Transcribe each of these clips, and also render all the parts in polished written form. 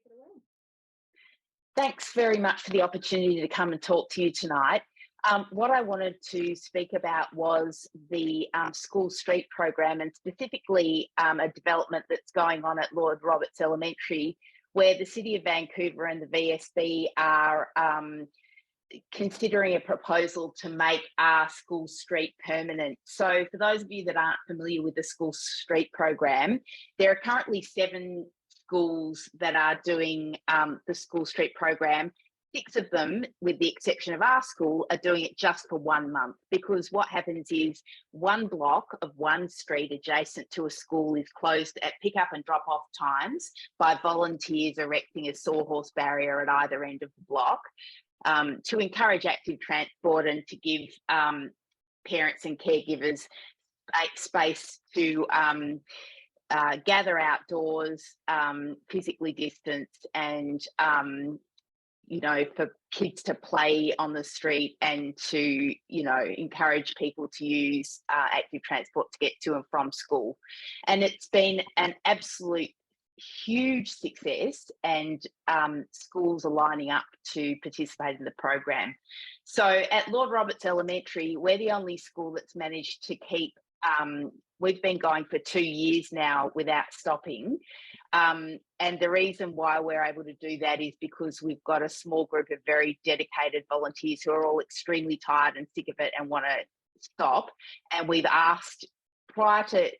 it away. Thanks very much for the opportunity to come and talk to you tonight. What I wanted to speak about was the school street program, and specifically a development that's going on at Lord Roberts Elementary, where the City of Vancouver and the VSB are considering a proposal to make our school street permanent. So for those of you that aren't familiar with the school street program, there are currently 7 schools that are doing the school street program. 6 of them, with the exception of our school, are doing it just for 1 month, because what happens is one block of one street adjacent to a school is closed at pick-up and drop-off times by volunteers erecting a sawhorse barrier at either end of the block to encourage active transport and to give parents and caregivers space to gather outdoors, physically distanced, and for kids to play on the street and to encourage people to use active transport to get to and from school. And it's been an absolute huge success, and schools are lining up to participate in the program. So at Lord Roberts Elementary, we're the only school that's managed to keep we've been going for 2 years now without stopping. And the reason why we're able to do that is because we've got a small group of very dedicated volunteers who are all extremely tired and sick of it and want to stop. And we've asked, prior to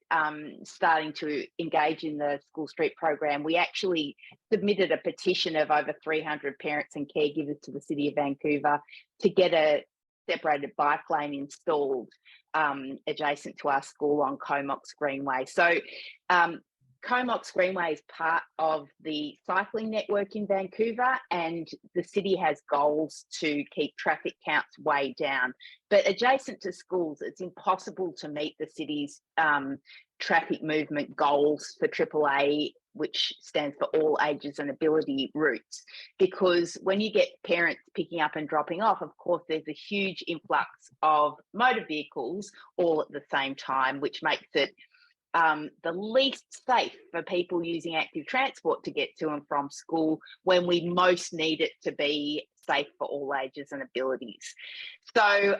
starting to engage in the school street program, we actually submitted a petition of over 300 parents and caregivers to the City of Vancouver to get a separated bike lane installed adjacent to our school on Comox Greenway. So Comox Greenway is part of the cycling network in Vancouver, and the city has goals to keep traffic counts way down. But adjacent to schools, it's impossible to meet the city's traffic movement goals for AAA, which stands for all ages and ability routes, because when you get parents picking up and dropping off, of course, there's a huge influx of motor vehicles all at the same time, which makes it the least safe for people using active transport to get to and from school when we most need it to be safe for all ages and abilities. So,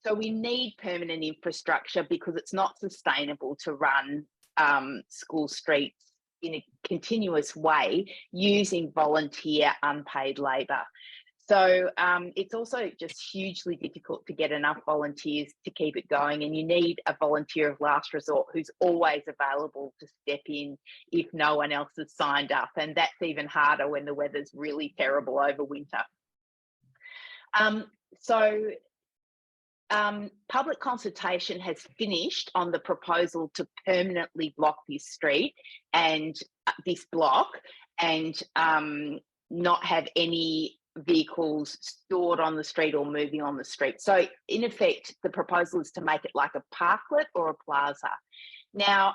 so we need permanent infrastructure, because it's not sustainable to run school streets in a continuous way using volunteer unpaid labour. So it's also just hugely difficult to get enough volunteers to keep it going, and you need a volunteer of last resort who's always available to step in if no one else has signed up, and that's even harder when the weather's really terrible over winter. Public consultation has finished on the proposal to permanently block this street and this block, and not have any vehicles stored on the street or moving on the street. So in effect, the proposal is to make it like a parklet or a plaza. Now,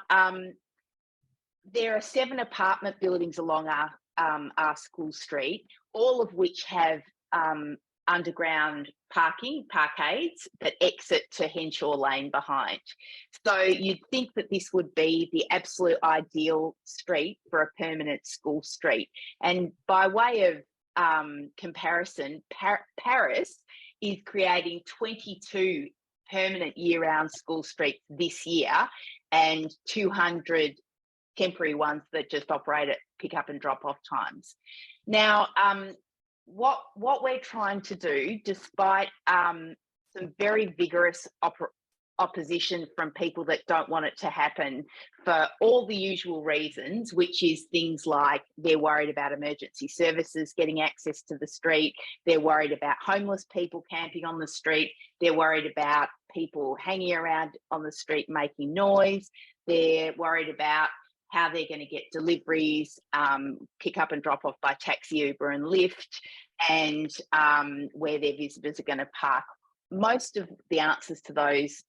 there are 7 apartment buildings along our school street, all of which have underground parkades that exit to Henshaw Lane behind. So you'd think that this would be the absolute ideal street for a permanent school street. And by way of comparison, Paris is creating 22 permanent year-round school streets this year, and 200 temporary ones that just operate at pick-up and drop-off times. Now, what we're trying to do, despite some very vigorous opposition from people that don't want it to happen for all the usual reasons, which is things like they're worried about emergency services getting access to the street, they're worried about homeless people camping on the street, they're worried about people hanging around on the street making noise, they're worried about how they're going to get deliveries, pick up and drop off by taxi, Uber and Lyft, and where their visitors are going to park. Most of the answers to those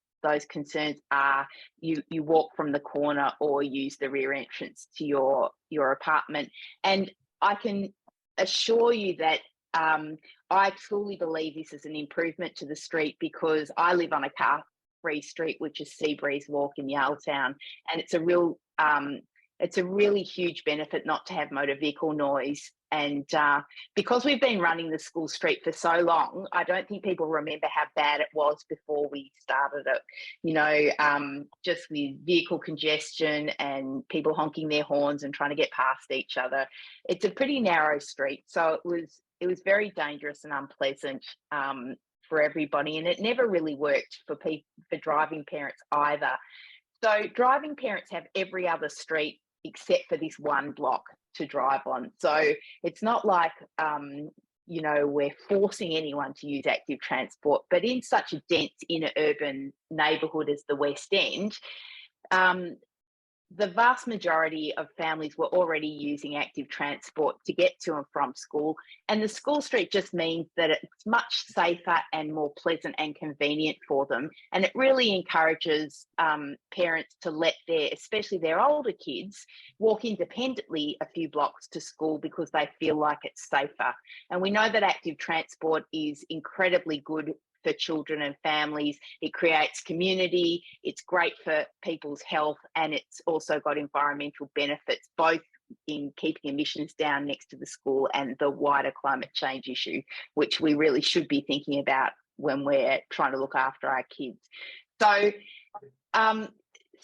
concerns are you walk from the corner or use the rear entrance to your apartment. And I can assure you that I truly believe this is an improvement to the street, because I live on a car-free street, which is Seabreeze Walk in Yaletown, and it's a real It's a really huge benefit not to have motor vehicle noise. And because we've been running the school street for so long, I don't think people remember how bad it was before we started it. You know, just with vehicle congestion and people honking their horns and trying to get past each other. It's a pretty narrow street, so it was very dangerous and unpleasant for everybody, and it never really worked for driving parents either. So driving parents have every other street except for this one block to drive on. So it's not like, you know, we're forcing anyone to use active transport, but in such a dense inner urban neighbourhood as the West End, the vast majority of families were already using active transport to get to and from school. And the school street just means that it's much safer and more pleasant and convenient for them. And it really encourages parents to let especially their older kids, walk independently a few blocks to school because they feel like it's safer. And we know that active transport is incredibly good for children and families. It creates community, it's great for people's health, and it's also got environmental benefits, both in keeping emissions down next to the school and the wider climate change issue, which we really should be thinking about when we're trying to look after our kids. So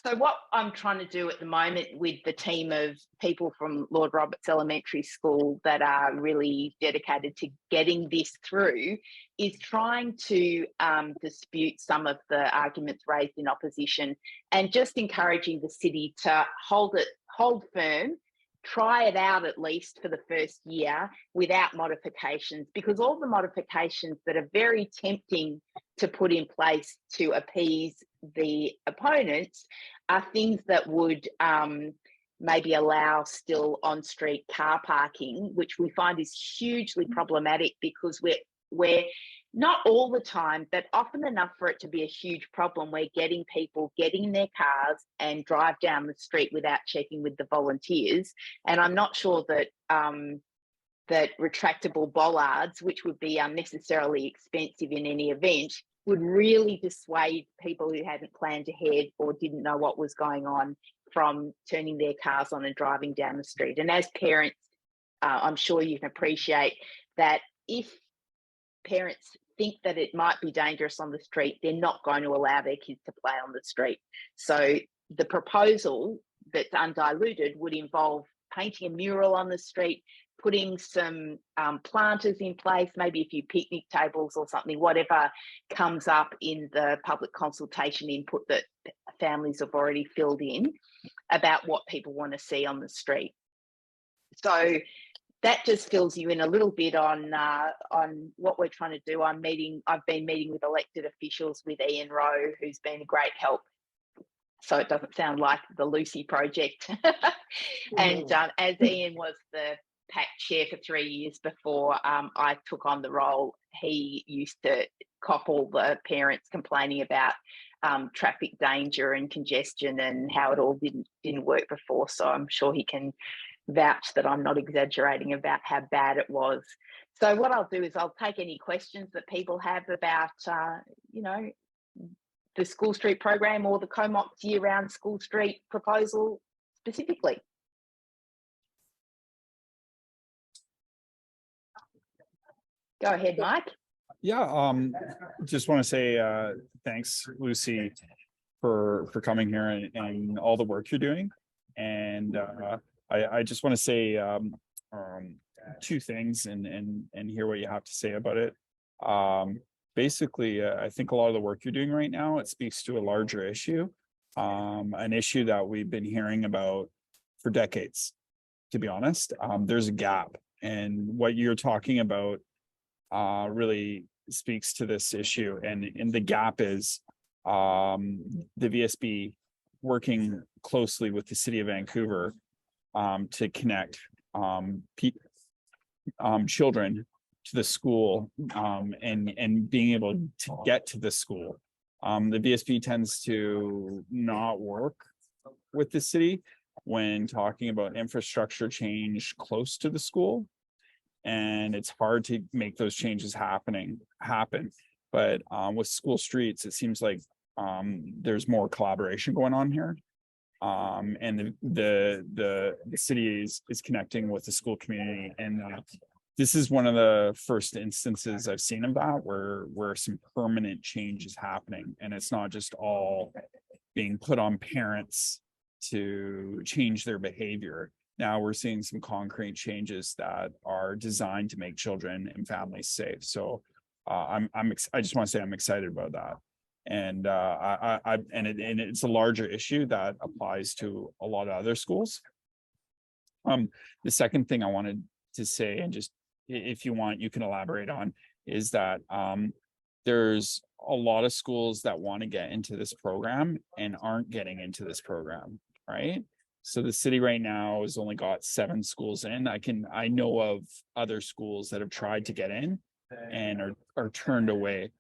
so what I'm trying to do at the moment with the team of people from Lord Roberts Elementary School that are really dedicated to getting this through is trying to dispute some of the arguments raised in opposition and just encouraging the city to hold firm, try it out at least for the first year without modifications, because all the modifications that are very tempting to put in place to appease the opponents are things that would maybe allow still on-street car parking, which we find is hugely problematic because we're not all the time, but often enough for it to be a huge problem. We're getting people getting in their cars and drive down the street without checking with the volunteers. And I'm not sure that that retractable bollards, which would be unnecessarily expensive in any event, would really dissuade people who hadn't planned ahead or didn't know what was going on from turning their cars on and driving down the street. And as parents, I'm sure you can appreciate that if parents think that it might be dangerous on the street, they're not going to allow their kids to play on the street. So the proposal that's undiluted would involve painting a mural on the street, putting some planters in place, maybe a few picnic tables or something, whatever comes up in the public consultation input that families have already filled in about what people want to see on the street. So that just fills you in a little bit on what we're trying to do. I've been meeting with elected officials with Ian Rowe, who's been a great help. So it doesn't sound like the Lucy project. And as Ian was the PAC chair for 3 years before I took on the role, he used to cop all the parents complaining about traffic danger and congestion and how it all didn't work before. So I'm sure he can vouch that I'm not exaggerating about how bad it was. So what I'll do is I'll take any questions that people have about, you know, the School Street program or the COMOP's year-round School Street proposal specifically. Go ahead, Mike. Yeah, just want to say thanks, Lucy, for coming here and all the work you're doing. And I just want to say two things and hear what you have to say about it. Basically, I think a lot of the work you're doing right now, it speaks to a larger issue, an issue that we've been hearing about for decades, to be honest. There's a gap, and what you're talking about really speaks to this issue. And the gap is the VSB working closely with the city of Vancouver to connect children to the school and being able to get to the school. The VSB tends to not work with the city when talking about infrastructure change close to the school. And it's hard to make those changes happen. But with school streets, it seems like there's more collaboration going on here. and the city is connecting with the school community, and this is one of the first instances I've seen of that where some permanent change is happening, and it's not just all being put on parents to change their behavior. Now we're seeing some concrete changes that are designed to make children and families safe. So I just want to say I'm excited about that. And it's a larger issue that applies to a lot of other schools. The second thing I wanted to say, and just if you want, you can elaborate on, is that there's a lot of schools that want to get into this program and aren't getting into this program, right? So the city right now has only got 7 schools in. I know of other schools that have tried to get in and are turned away.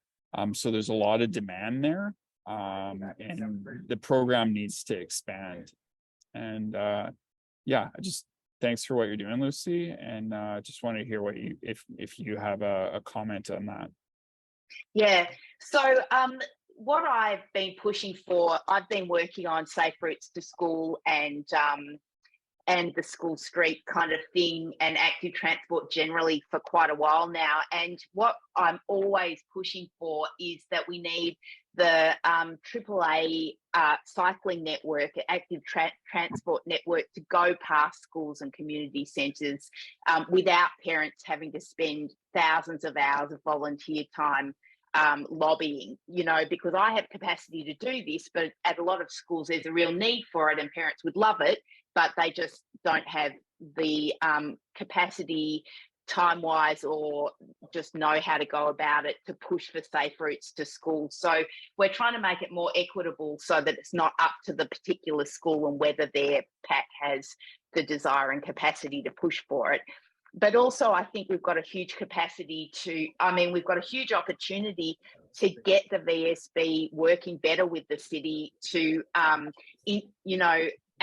So there's a lot of demand there, and the program needs to expand. And yeah, thanks for what you're doing, Lucy. And just want to hear what if you have a comment on that. Yeah. So what I've been pushing for, I've been working on safe routes to school and the school street kind of thing and active transport generally for quite a while now. And what I'm always pushing for is that we need the AAA cycling network, active transport network, to go past schools and community centres without parents having to spend thousands of hours of volunteer time lobbying, because I have capacity to do this, but at a lot of schools there's a real need for it and parents would love it, but they just don't have the capacity time-wise or just know how to go about it to push for safe routes to school. So we're trying to make it more equitable so that it's not up to the particular school and whether their PAC has the desire and capacity to push for it. But also, I think we've got a huge we've got a huge opportunity to get the VSB working better with the city to,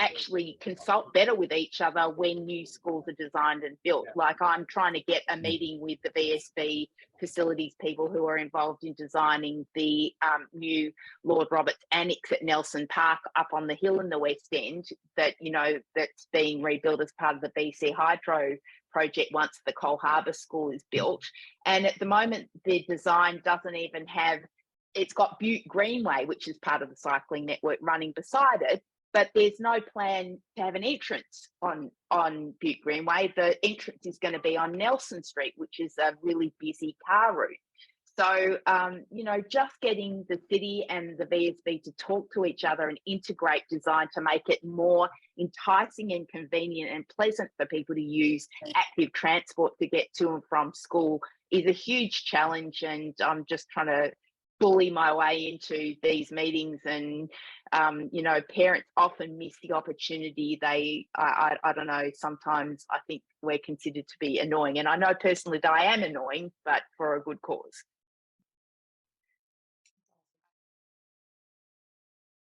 actually consult better with each other when new schools are designed and built. Like, I'm trying to get a meeting with the VSB facilities people who are involved in designing the new Lord Roberts Annex at Nelson Park up on the hill in the West End that's being rebuilt as part of the BC Hydro project once the Cole Harbour School is built. And at the moment, the design doesn't even have, it's got Butte Greenway, which is part of the cycling network, running beside it, but there's no plan to have an entrance on Butte Greenway. The entrance is going to be on Nelson Street, which is a really busy car route. So, just getting the city and the VSB to talk to each other and integrate design to make it more enticing and convenient and pleasant for people to use active transport to get to and from school is a huge challenge. And I'm just trying to bully my way into these meetings, and parents often miss the opportunity. I don't know, sometimes I think we're considered to be annoying, and I know personally that I am annoying, but for a good cause.